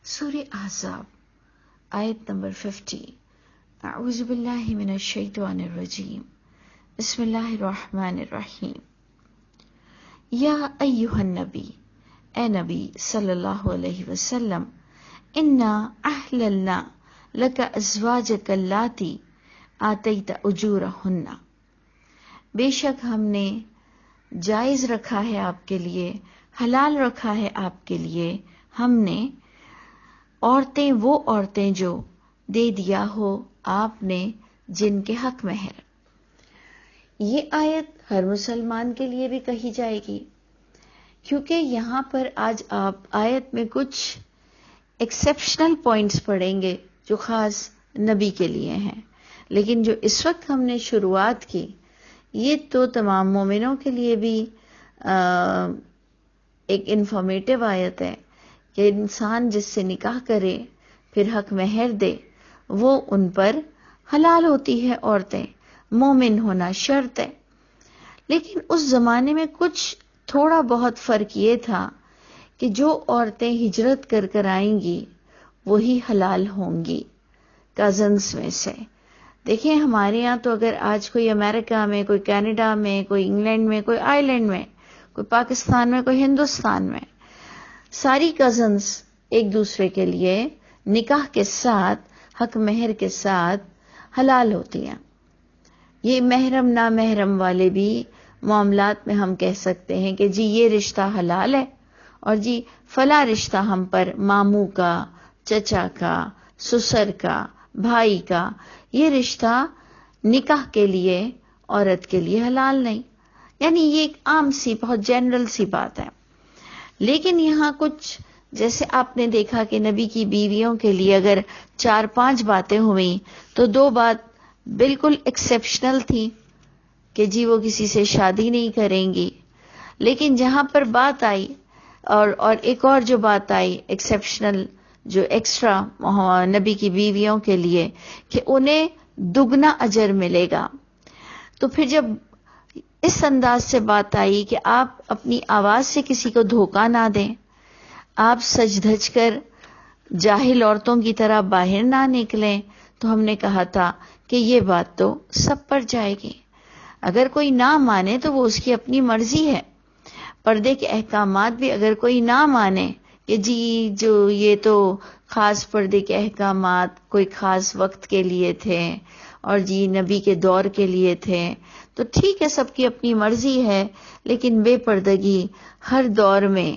سورہ احزاب آیت نمبر 50. اعوذ باللہ من الشیطان الرجیم. بسم اللہ الرحمن الرحیم. یا ایہا النبی، اے نبی صلی اللہ علیہ وسلم، انا احللنا لک ازواجک اللاتی آتیت اجورہن، بے شک ہم نے جائز رکھا ہے آپ کے لیے، حلال رکھا ہے آپ کے لیے ہم نے عورتیں، وہ عورتیں جو دے دیا ہو آپ نے جن کے حق مہر. یہ آیت ہر مسلمان کے لیے بھی کہی جائے گی، کیونکہ یہاں پر آج آپ آیت میں کچھ ایکسیپشنل پوائنٹس پڑھیں گے جو خاص نبی کے لیے ہیں، لیکن جو اس وقت ہم نے شروعات کی یہ تو تمام مومنوں کے لیے بھی ایک انفارمیٹیو آیت ہے کہ انسان جس سے نکاح کرے پھر حق مہر دے وہ ان پر حلال ہوتی ہے عورتیں، مومن ہونا شرط ہے. لیکن اس زمانے میں کچھ تھوڑا بہت فرق یہ تھا کہ جو عورتیں ہجرت کر کر آئیں گی وہی حلال ہوں گی کزنس میں سے. دیکھیں ہمارے یہاں تو اگر آج کوئی امریکہ میں، کوئی کینیڈا میں، کوئی انگلینڈ میں، کوئی آئرلینڈ میں، کوئی پاکستان میں، کوئی ہندوستان میں، ساری کزنس ایک دوسرے کے لیے نکاح کے ساتھ، حق مہر کے ساتھ حلال ہوتی ہیں. یہ محرم نامحرم والے بھی معاملات میں ہم کہہ سکتے ہیں کہ جی یہ رشتہ حلال ہے اور جی فلاں رشتہ ہم پر ماموں کا، چچا کا، سسر کا، بھائی کا، یہ رشتہ نکاح کے لیے عورت کے لیے حلال نہیں. یعنی یہ ایک عام سی بہت جنرل سی بات ہے. لیکن یہاں کچھ جیسے آپ نے دیکھا کہ نبی کی بیویوں کے لیے اگر 4-5 باتیں ہوئیں تو 2 بات بالکل ایکسیپشنل تھی کہ جی وہ کسی سے شادی نہیں کریں گی. لیکن جہاں پر بات آئی اور ایک اور جو بات آئی ایکسیپشنل جو ایکسٹرا نبی کی بیویوں کے لیے کہ انہیں دگنا اجر ملے گا، تو پھر جب اس انداز سے بات آئی کہ آپ اپنی آواز سے کسی کو دھوکہ نہ دیں، آپ سج دھج کر جاہل عورتوں کی طرح باہر نہ نکلیں، تو ہم نے کہا تھا کہ یہ بات تو سب پر جائے گی. اگر کوئی نہ مانے تو وہ اس کی اپنی مرضی ہے. پردے کے احکامات بھی اگر کوئی نہ مانے کہ جی جو یہ تو خاص پردے کے احکامات کوئی خاص وقت کے لیے تھے اور جی نبی کے دور کے لیے تھے، تو ٹھیک ہے سب کی اپنی مرضی ہے، لیکن بے پردگی ہر دور میں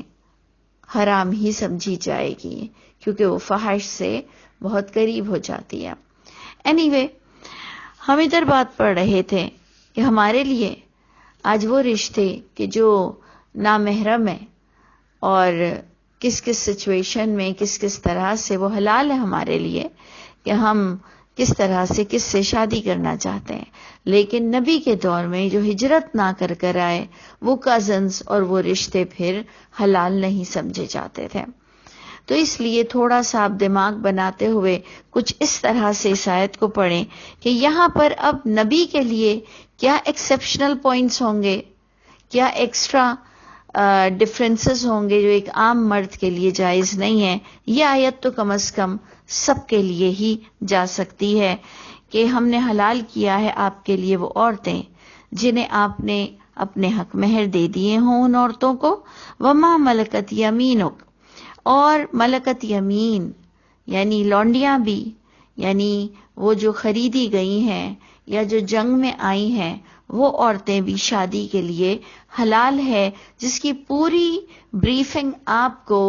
حرام ہی سمجھی جائے گی کیونکہ وہ فحش سے بہت قریب ہو جاتی ہے. اینی ہم ادھر بات پڑھ رہے تھے کہ ہمارے لیے آج وہ رشتے کہ جو نامحرم ہیں اور کس کس سچویشن میں کس طرح سے وہ حلال ہے ہمارے لیے کہ ہم کس طرح سے کس سے شادی کرنا چاہتے ہیں. لیکن نبی کے دور میں جو ہجرت نہ کر آئے وہ کزنس اور وہ رشتے پھر حلال نہیں سمجھے جاتے تھے. تو اس لیے تھوڑا سا آپ دماغ بناتے ہوئے کچھ اس طرح سے اس آیت کو پڑھیں کہ یہاں پر اب نبی کے لیے کیا ایکسیپشنل پوائنٹس ہوں گے، کیا ایکسٹرا ڈفرینسز ہوں گے جو ایک عام مرد کے لیے جائز نہیں ہے. یہ آیت تو کم از کم سب کے لیے ہی جا سکتی ہے کہ ہم نے حلال کیا ہے آپ کے لیے وہ عورتیں جنہیں آپ نے اپنے حق مہر دے دیے ہوں ان عورتوں کو. وما ملکت یمینک، اور ملکت یمین یعنی لونڈیاں بھی، یعنی وہ جو خریدی گئی ہیں یا جو جنگ میں آئی ہیں وہ عورتیں بھی شادی کے لیے حلال ہے، جس کی پوری بریفنگ آپ کو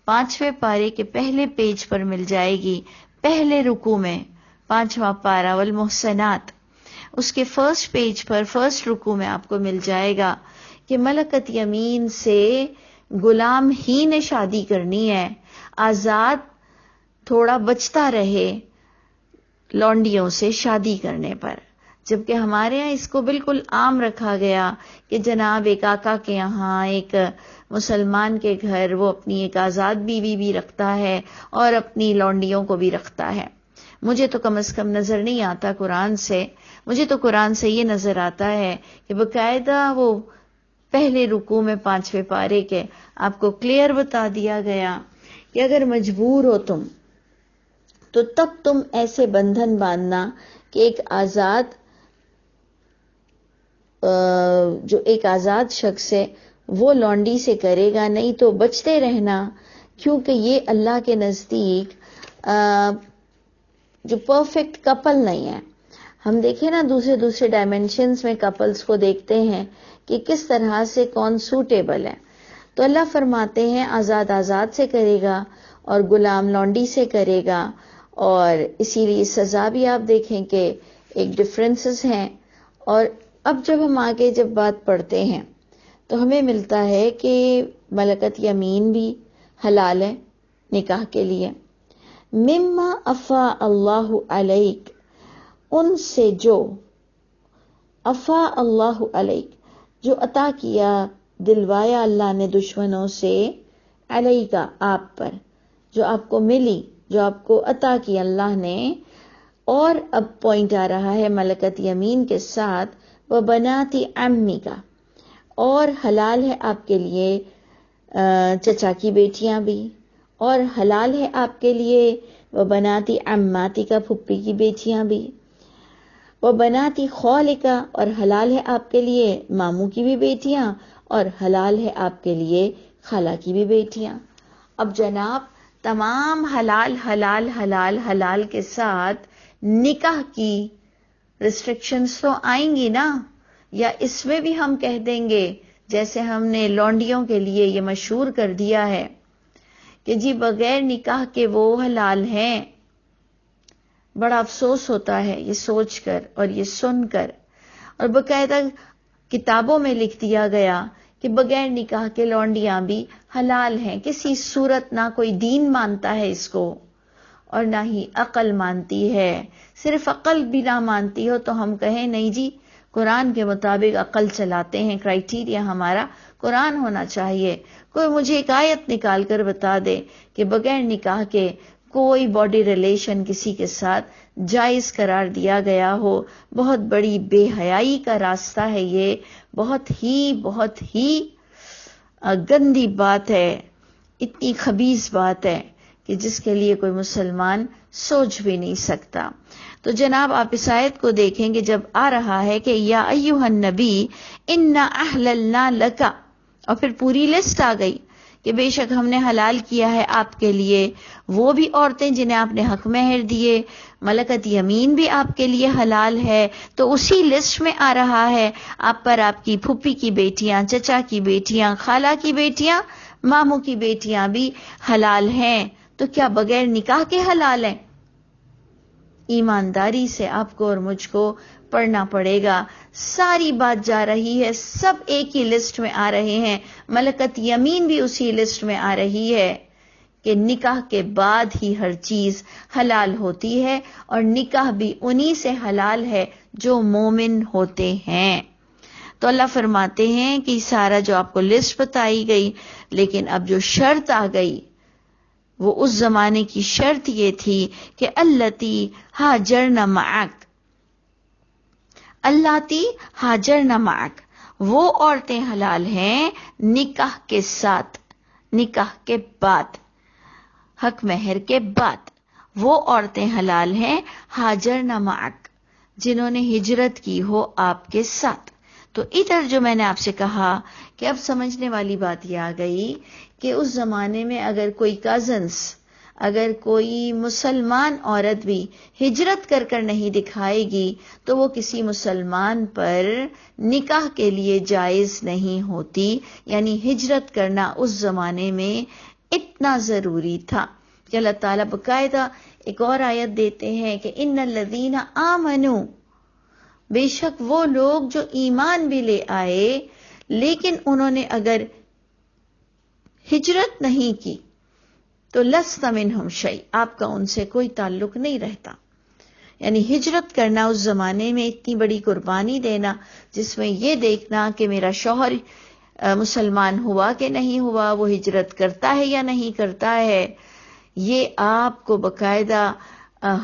5ویں پارے کے پہلے پیج پر مل جائے گی. پہلے رکوع میں 5واں پارہ والمحصنات، اس کے فرسٹ پیج پر فرسٹ رکوع میں آپ کو مل جائے گا کہ ملکت یمین سے غلام ہی نے شادی کرنی ہے، آزاد تھوڑا بچتا رہے لونڈیوں سے شادی کرنے پر. جبکہ ہمارے یہاں اس کو بالکل عام رکھا گیا کہ جناب ایک آقا کے یہاں ایک مسلمان کے گھر وہ اپنی ایک آزاد بیوی بھی رکھتا ہے اور اپنی لونڈیوں کو بھی رکھتا ہے. مجھے تو کم از کم نظر نہیں آتا قرآن سے، مجھے تو قرآن سے یہ نظر آتا ہے کہ باقاعدہ وہ پہلے رکوع میں 5ویں پارے کے آپ کو کلیئر بتا دیا گیا کہ اگر مجبور ہو تم تو تب تم ایسے بندھن باندھنا کہ جو ایک آزاد شخص ہے وہ لونڈی سے کرے گا، نہیں تو بچتے رہنا، کیونکہ یہ اللہ کے نزدیک جو پرفیکٹ کپل نہیں ہے۔ ہم دیکھیں نا دوسرے ڈائمینشنز میں کپلز کو دیکھتے ہیں کہ کس طرح سے کون سوٹیبل ہے، تو اللہ فرماتے ہیں آزاد سے کرے گا اور غلام لونڈی سے کرے گا، اور اسی لیے سزا بھی آپ دیکھیں کہ ایک ڈفرینسز ہیں۔ اور اب جب ہم آگے جب بات پڑھتے ہیں تو ہمیں ملتا ہے کہ ملکت یمین بھی حلال ہے نکاح کے لیے۔ مما افا اللہ علیک، ان سے جو افا اللہ علیک، جو عطا کیا دلوایا اللہ نے دشمنوں سے، علیہ کا آپ پر، جو آپ کو ملی، جو آپ کو عطا کی اللہ نے۔ اور اب پوائنٹ آ رہا ہے ملکت یمین کے ساتھ، وہ بناتی عمی کا، اور حلال ہے آپ کے لیے چچا کی بیٹیاں بھی، اور حلال ہے آپ کے لیے وہ بناتی عماتی کا، پھپھی کی بیٹیاں بھی، وہ بناتی خالہ کا، اور حلال ہے آپ کے لیے ماموں کی بھی بیٹیاں، اور حلال ہے آپ کے لیے خالہ کی بھی بیٹیاں۔ اب جناب تمام حلال حلال حلال حلال کے ساتھ نکاح کی ریسٹرکشنز تو آئیں گی نا، یا اس میں بھی ہم کہہ دیں گے جیسے ہم نے لونڈیوں کے لیے یہ مشہور کر دیا ہے کہ جی بغیر نکاح کے وہ حلال ہیں۔ بڑا افسوس ہوتا ہے یہ سوچ کر اور یہ سن کر، اور باقاعدہ کتابوں میں لکھ دیا گیا کہ بغیر نکاح کے لونڈیاں بھی حلال ہیں۔ کسی صورت نہ کوئی دین مانتا ہے اس کو اور نہ ہی عقل مانتی ہے۔ صرف عقل بھی نہ مانتی ہو تو ہم کہیں نہیں جی قرآن کے مطابق عقل چلاتے ہیں، کرائیٹیریا ہمارا قرآن ہونا چاہیے۔ کوئی مجھے ایک آیت نکال کر بتا دے کہ بغیر نکاح کے کوئی باڈی ریلیشن کسی کے ساتھ جائز قرار دیا گیا ہو۔ بہت بڑی بے حیائی کا راستہ ہے یہ، بہت ہی گندی بات ہے، اتنی خبیث بات ہے کہ جس کے لیے کوئی مسلمان سوچ بھی نہیں سکتا۔ تو جناب آپ اس آیت کو دیکھیں گے جب آ رہا ہے کہ یا ایھا النبی انا احللنا لک، اور پھر پوری لسٹ آ گئی کہ بے شک ہم نے حلال کیا ہے آپ کے لیے وہ بھی عورتیں جنہیں آپ نے حق مہر دیے، ملکت یمین بھی آپ کے لیے حلال ہے۔ تو اسی لسٹ میں آ رہا ہے آپ پر آپ کی پھوپھی کی بیٹیاں، چچا کی بیٹیاں، خالہ کی بیٹیاں، ماموں کی بیٹیاں بھی حلال ہیں۔ تو کیا بغیر نکاح کے حلال ہیں؟ ایمانداری سے آپ کو اور مجھ کو پڑھنا پڑے گا۔ ساری بات جا رہی ہے، سب ایک ہی لسٹ میں آ رہے ہیں، ملکت یمین بھی اسی لسٹ میں آ رہی ہے کہ نکاح کے بعد ہی ہر چیز حلال ہوتی ہے، اور نکاح بھی انہی سے حلال ہے جو مومن ہوتے ہیں۔ تو اللہ فرماتے ہیں کہ سارا جو آپ کو لسٹ بتائی گئی، لیکن اب جو شرط آ گئی وہ اس زمانے کی شرط یہ تھی کہ اللاتی ہاجرن معک، اللاتی ہاجرن معک، وہ عورتیں حلال ہیں نکاح کے ساتھ، نکاح کے بعد، حق مہر کے بعد، وہ عورتیں حلال ہیں ہاجرن معک، جنہوں نے ہجرت کی ہو آپ کے ساتھ۔ تو ادھر جو میں نے آپ سے کہا کہ اب سمجھنے والی بات یہ آ گئی کہ اس زمانے میں اگر کوئی کزنس، اگر کوئی مسلمان عورت بھی ہجرت کر کر نہیں دکھائے گی تو وہ کسی مسلمان پر نکاح کے لیے جائز نہیں ہوتی۔ یعنی ہجرت کرنا اس زمانے میں اتنا ضروری تھا کہ اللہ تعالیٰ باقاعدہ ایک اور آیت دیتے ہیں کہ ان الذین آمنوا، بے شک وہ لوگ جو ایمان بھی لے آئے لیکن انہوں نے اگر ہجرت نہیں کی تو لست منہم شیء، آپ کا ان سے کوئی تعلق نہیں رہتا۔ یعنی ہجرت کرنا اس زمانے میں اتنی بڑی قربانی دینا، جس میں یہ دیکھنا کہ میرا شوہر مسلمان ہوا کہ نہیں ہوا، وہ ہجرت کرتا ہے یا نہیں کرتا ہے، یہ آپ کو باقاعدہ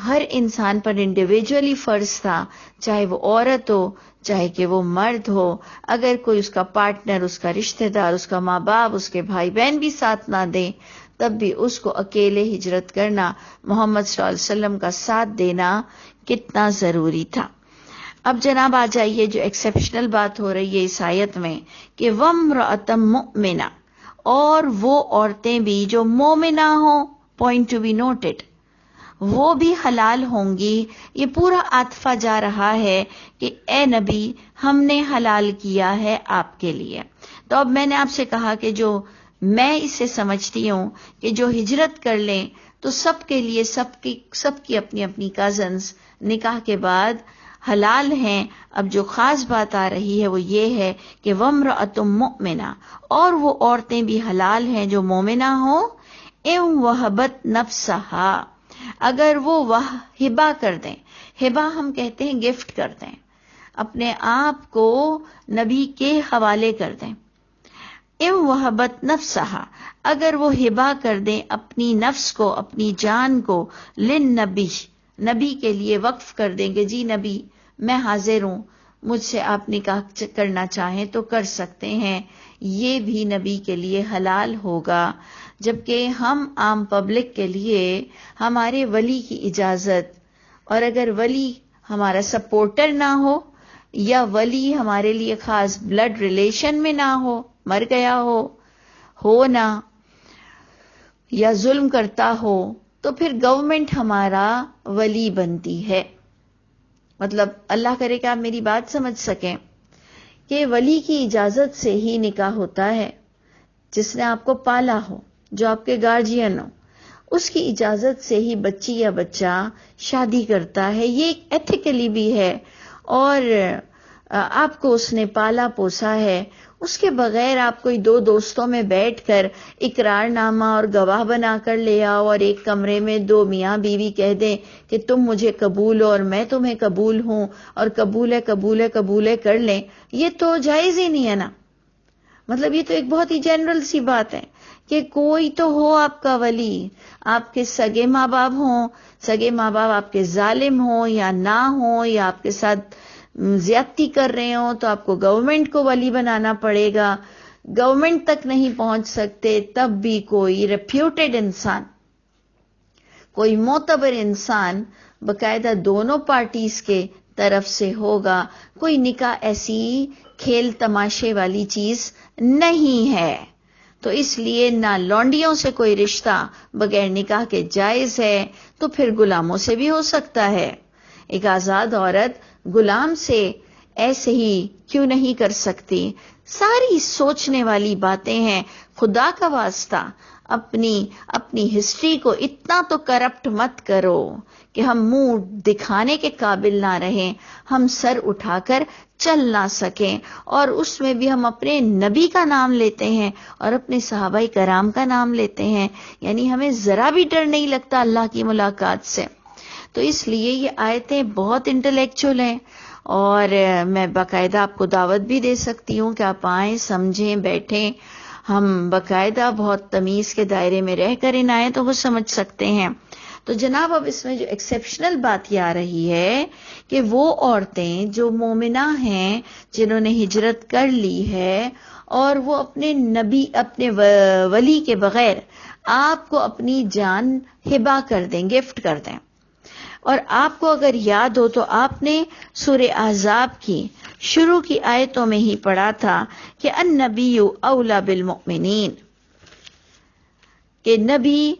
ہر انسان پر انڈیویجولی فرض تھا، چاہے وہ عورت ہو چاہے کہ وہ مرد ہو، اگر کوئی اس کا پارٹنر، اس کا رشتہ دار، اس کا ماں باپ، اس کے بھائی بہن بھی ساتھ نہ دیں، تب بھی اس کو اکیلے ہجرت کرنا، محمد صلی اللہ علیہ وسلم کا ساتھ دینا کتنا ضروری تھا۔ اب جناب آ جائیے جو ایکسیپشنل بات ہو رہی ہے اس آیت میں کہ وَامْرَأَةً مُؤْمِنَةً، اور وہ عورتیں بھی جو مومنہ ہوں، پوائنٹ ٹو بی نوٹڈ، وہ بھی حلال ہوں گی۔ یہ پورا عاطفہ جا رہا ہے کہ اے نبی ہم نے حلال کیا ہے آپ کے لیے۔ تو اب میں نے آپ سے کہا کہ جو میں اسے سمجھتی ہوں کہ جو ہجرت کر لیں تو سب کے لیے سب کی اپنی اپنی کزنز نکاح کے بعد حلال ہیں۔ اب جو خاص بات آ رہی ہے وہ یہ ہے کہ وَامْرَأَةٌ مُؤْمِنَةٌ، اور وہ عورتیں بھی حلال ہیں جو مومنہ ہوں، اِن وَهَبَتْ نَفْسَهَا، اگر وہ ہبہ کر دیں، ہبہ ہم کہتے ہیں گفٹ کر دیں، اپنے آپ کو نبی کے حوالے کر دیں۔ اِن وَهَبَتْ نَفْسَهَا، اگر وہ ہبہ کر دیں اپنی نفس کو، اپنی جان کو، للنبی، نبی کے لیے وقف کر دیں کہ جی نبی میں حاضر ہوں، مجھ سے آپ نکاح کرنا چاہیں تو کر سکتے ہیں، یہ بھی نبی کے لیے حلال ہوگا۔ جبکہ ہم عام پبلک کے لیے ہمارے ولی کی اجازت، اور اگر ولی ہمارا سپورٹر نہ ہو یا ولی ہمارے لیے خاص بلڈ ریلیشن میں نہ ہو، مر گیا ہو نہ، یا ظلم کرتا ہو، تو پھر گورنمنٹ ہمارا ولی بنتی ہے۔ مطلب اللہ کرے کہ آپ میری بات سمجھ سکیں کہ ولی کی اجازت سے ہی نکاح ہوتا ہے، جس نے آپ کو پالا ہو، جو آپ کے گارجین ہو، اس کی اجازت سے ہی بچی یا بچہ شادی کرتا ہے۔ یہ ایتھیکلی بھی ہے، اور آپ کو اس نے پالا پوسا ہے، اس کے بغیر آپ کوئی دو دوستوں میں بیٹھ کر اقرار نامہ اور گواہ بنا کر لے آؤ اور ایک کمرے میں دو میاں بیوی کہہ دیں کہ تم مجھے قبول ہو اور میں تمہیں قبول ہوں، اور قبول ہے کر لیں، یہ تو جائز ہی نہیں ہے نا۔ مطلب یہ تو ایک بہت ہی جنرل سی بات ہے کہ کوئی تو ہو آپ کا ولی، آپ کے سگے ماں باپ ہوں، سگے ماں باپ آپ کے ظالم ہوں یا نہ ہوں، یا آپ کے ساتھ زیادتی کر رہے ہوں، تو آپ کو گورنمنٹ کو ولی بنانا پڑے گا۔ گورنمنٹ تک نہیں پہنچ سکتے تب بھی کوئی ریپیوٹیڈ انسان، کوئی معتبر انسان باقاعدہ دونوں پارٹیز کے طرف سے ہوگا۔ کوئی نکاح ایسی کھیل تماشے والی چیز نہیں ہے۔ تو اس لیے نہ لونڈیوں سے کوئی رشتہ بغیر نکاح کے جائز ہے، تو پھر غلاموں سے بھی ہو سکتا ہے۔ ایک آزاد عورت غلام سے ایسے ہی کیوں نہیں کر سکتی؟ ساری سوچنے والی باتیں ہیں۔ خدا کا واسطہ اپنی ہسٹری کو اتنا تو کرپٹ مت کرو کہ ہم منہ دکھانے کے قابل نہ رہیں، ہم سر اٹھا کر چل نہ سکیں، اور اس میں بھی ہم اپنے نبی کا نام لیتے ہیں اور اپنے صحابہ کرام کا نام لیتے ہیں، یعنی ہمیں ذرا بھی ڈر نہیں لگتا اللہ کی ملاقات سے۔ تو اس لیے یہ آیتیں بہت انٹلیکچول ہیں، اور میں باقاعدہ آپ کو دعوت بھی دے سکتی ہوں کہ آپ آئیں، سمجھیں، بیٹھیں، ہم باقاعدہ بہت تمیز کے دائرے میں رہ کر ان آیتوں کو سمجھ سکتے ہیں۔ تو جناب اب اس میں جو ایکسیپشنل بات یہ آ رہی ہے کہ وہ عورتیں جو مومنہ ہیں، جنہوں نے ہجرت کر لی ہے، اور وہ اپنے نبی، اپنے ولی کے بغیر آپ کو اپنی جان ہبہ کر دیں، گفٹ کر دیں۔ اور آپ کو اگر یاد ہو تو آپ نے سورہ احزاب کی شروع کی آیتوں میں ہی پڑھا تھا کہ النبی اولا بالمؤمنین، کہ نبی،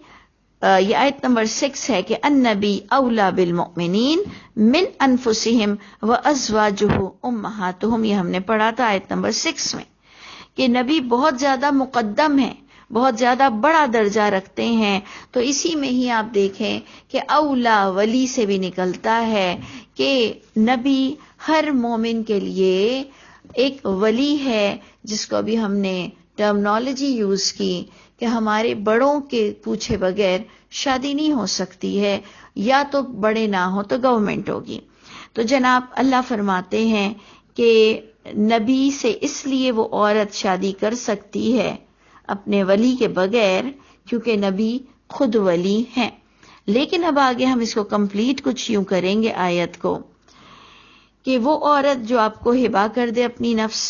یہ آیت نمبر 6 ہے کہ النبی اولا بالمؤمنین من انفسہم وازواجہ امہاتہم، یہ ہم نے پڑھا تھا آیت نمبر 6 میں، کہ نبی بہت زیادہ مقدم ہے، بہت زیادہ بڑا درجہ رکھتے ہیں۔ تو اسی میں ہی آپ دیکھیں کہ اولا ولی سے بھی نکلتا ہے کہ نبی ہر مومن کے لیے ایک ولی ہے، جس کو بھی ہم نے ٹرمنالوجی یوز کی کہ ہمارے بڑوں کے پوچھے بغیر شادی نہیں ہو سکتی ہے، یا تو بڑے نہ ہو تو گورنمنٹ ہوگی۔ تو جناب اللہ فرماتے ہیں کہ نبی سے اس لیے وہ عورت شادی کر سکتی ہے اپنے ولی کے بغیر کیونکہ نبی خود ولی ہیں۔ لیکن اب آگے ہم اس کو کمپلیٹ کچھ یوں کریں گے آیت کو کہ وہ عورت جو آپ کو ہبا کر دے اپنی نفس،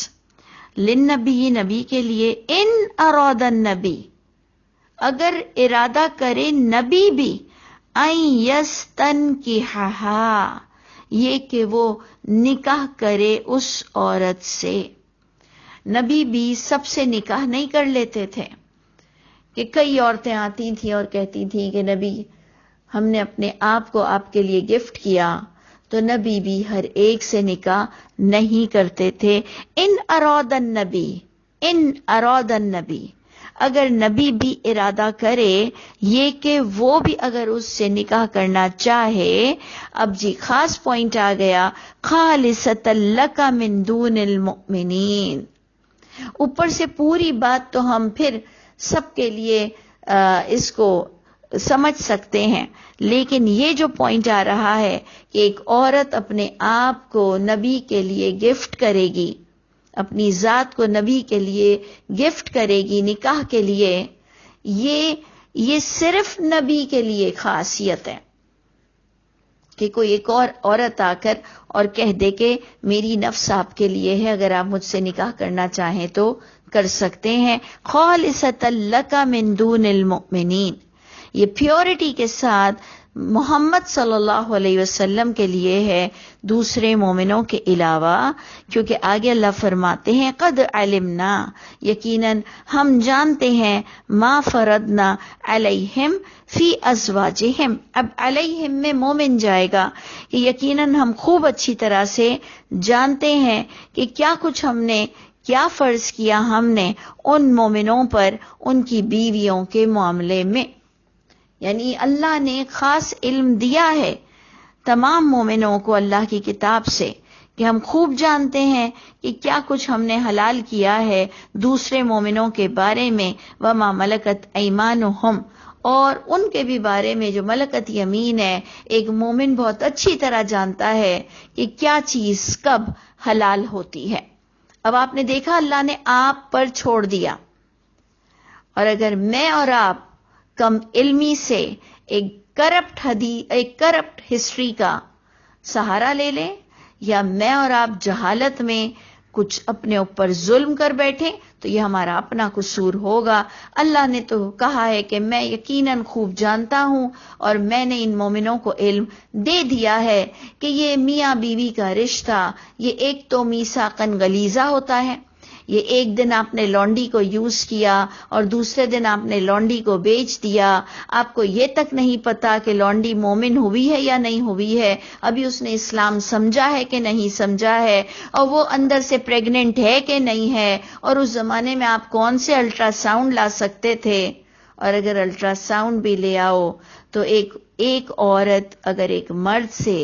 للنبی، نبی کے لیے، ان اراد النبی، اگر ارادہ کرے نبی بھی، این یستنکحھا، یہ کہ وہ نکاح کرے اس عورت سے۔ نبی بھی سب سے نکاح نہیں کر لیتے تھے، کہ کئی عورتیں آتی تھیں اور کہتی تھیں کہ نبی ہم نے اپنے آپ کو آپ کے لیے گفٹ کیا، تو نبی بھی ہر ایک سے نکاح نہیں کرتے تھے۔ ان اراد النبی، ان اراد النبی، اگر نبی بھی ارادہ کرے یہ کہ وہ بھی اگر اس سے نکاح کرنا چاہے، اب جی خاص پوائنٹ آ گیا، خالصۃ لک من دون المؤمنین، اوپر سے پوری بات تو ہم پھر سب کے لیے اس کو سمجھ سکتے ہیں، لیکن یہ جو پوائنٹ آ رہا ہے کہ ایک عورت اپنے آپ کو نبی کے لیے گفٹ کرے گی، اپنی ذات کو نبی کے لیے گفٹ کرے گی نکاح کے لیے، یہ صرف نبی کے لیے خاصیت ہے کہ کوئی ایک اور عورت آ کر اور کہہ دے کہ میری نفس آپ کے لیے ہے، اگر آپ مجھ سے نکاح کرنا چاہیں تو کر سکتے ہیں۔ خالصۃ لک من دون المؤمنین، یہ پیورٹی کے ساتھ محمد صلی اللہ علیہ وسلم کے لیے ہے، دوسرے مومنوں کے علاوہ، کیونکہ آگے اللہ فرماتے ہیں قد علمنا، یقیناً ہم جانتے ہیں، ما فرضنا علیہم فی ازواجہم، اب علیہم میں مومن جائے گا کہ یقیناً ہم خوب اچھی طرح سے جانتے ہیں کہ کیا کچھ ہم نے، کیا فرض کیا ہم نے ان مومنوں پر ان کی بیویوں کے معاملے میں، یعنی اللہ نے خاص علم دیا ہے تمام مومنوں کو اللہ کی کتاب سے کہ ہم خوب جانتے ہیں کہ کیا کچھ ہم نے حلال کیا ہے دوسرے مومنوں کے بارے میں، وما ملکت ایمانہم، اور ان کے بھی بارے میں جو ملکت یمین ہے، ایک مومن بہت اچھی طرح جانتا ہے کہ کیا چیز کب حلال ہوتی ہے۔ اب آپ نے دیکھا اللہ نے آپ پر چھوڑ دیا، اور اگر میں اور آپ کم علمی سے ایک کرپٹ ہسٹری کا سہارا لے لیں، یا میں اور آپ جہالت میں کچھ اپنے اوپر ظلم کر بیٹھے، تو یہ ہمارا اپنا قصور ہوگا۔ اللہ نے تو کہا ہے کہ میں یقیناً خوب جانتا ہوں، اور میں نے ان مومنوں کو علم دے دیا ہے کہ یہ میاں بیوی کا رشتہ، یہ ایک تو میثاقاً غلیظہ ہوتا ہے، یہ ایک دن آپ نے لونڈی کو یوز کیا اور دوسرے دن آپ نے لونڈی کو بیچ دیا، آپ کو یہ تک نہیں پتا کہ لونڈی مومن ہوئی ہے یا نہیں ہوئی ہے، ابھی اس نے اسلام سمجھا ہے کہ نہیں سمجھا ہے، اور وہ اندر سے پریگننٹ ہے کہ نہیں ہے، اور اس زمانے میں آپ کون سے الٹرا ساؤنڈ لا سکتے تھے، اور اگر الٹرا ساؤنڈ بھی لے آؤ تو ایک عورت اگر ایک مرد سے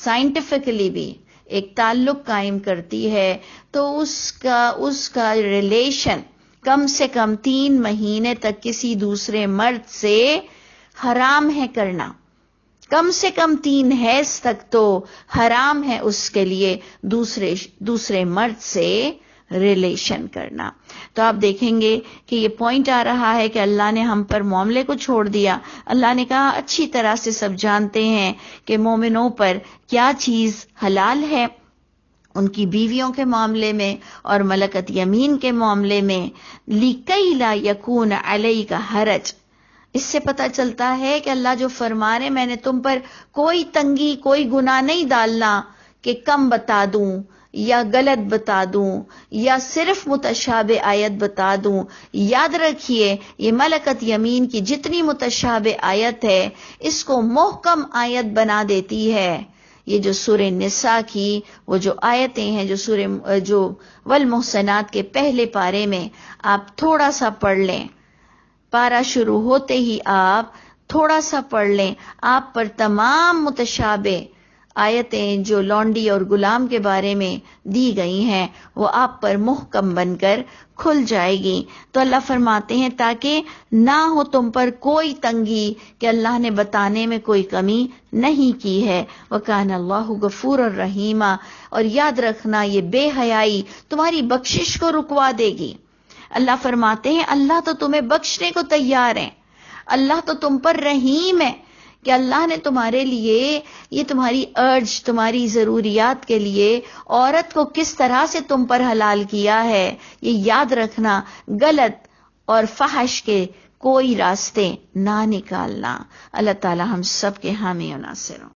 سائنٹیفکلی بھی ایک تعلق قائم کرتی ہے تو اس کا ریلیشن کم سے کم 3 مہینے تک کسی دوسرے مرد سے حرام ہے کرنا، کم سے کم 3 حیض تک تو حرام ہے اس کے لیے دوسرے مرد سے ریلیشن کرنا۔ تو آپ دیکھیں گے کہ یہ پوائنٹ آ رہا ہے کہ اللہ نے ہم پر معاملے کو چھوڑ دیا۔ اللہ نے کہا اچھی طرح سے سب جانتے ہیں کہ مومنوں پر کیا چیز حلال ہے ان کی بیویوں کے معاملے میں اور ملکت یمین کے معاملے میں، لِكَيْ لَا يَكُونَ عَلَيْكَ حَرَجٌ، اس سے پتہ چلتا ہے کہ اللہ جو فرما رہے میں نے تم پر کوئی تنگی، کوئی گناہ نہیں ڈالنا کہ کم بتا دوں یا غلط بتا دوں یا صرف متشابہ آیت بتا دوں۔ یاد رکھیے یہ ملکت یمین کی جتنی متشابہ آیت ہے اس کو محکم آیت بنا دیتی ہے۔ یہ جو سورہ نساء کی وہ جو آیتیں ہیں جو والمحصنات کے پہلے پارے میں آپ تھوڑا سا پڑھ لیں، پارہ شروع ہوتے ہی آپ تھوڑا سا پڑھ لیں، آپ پر تمام متشابہ آیتیں جو لونڈی اور غلام کے بارے میں دی گئی ہیں وہ آپ پر محکم بن کر کھل جائے گی۔ تو اللہ فرماتے ہیں تاکہ نہ ہو تم پر کوئی تنگی کہ اللہ نے بتانے میں کوئی کمی نہیں کی ہے۔ وَكَانَ اللَّهُ غَفُورًا رَحِيمًا، اور یاد رکھنا یہ بے حیائی تمہاری بخشش کو رکوا دے گی۔ اللہ فرماتے ہیں اللہ تو تمہیں بخشنے کو تیار ہے، اللہ تو تم پر رحیم ہے کہ اللہ نے تمہارے لیے یہ تمہاری ارج، تمہاری ضروریات کے لیے عورت کو کس طرح سے تم پر حلال کیا ہے، یہ یاد رکھنا، غلط اور فحش کے کوئی راستے نہ نکالنا۔ اللہ تعالی ہم سب کے حامی و ناصر ہوں۔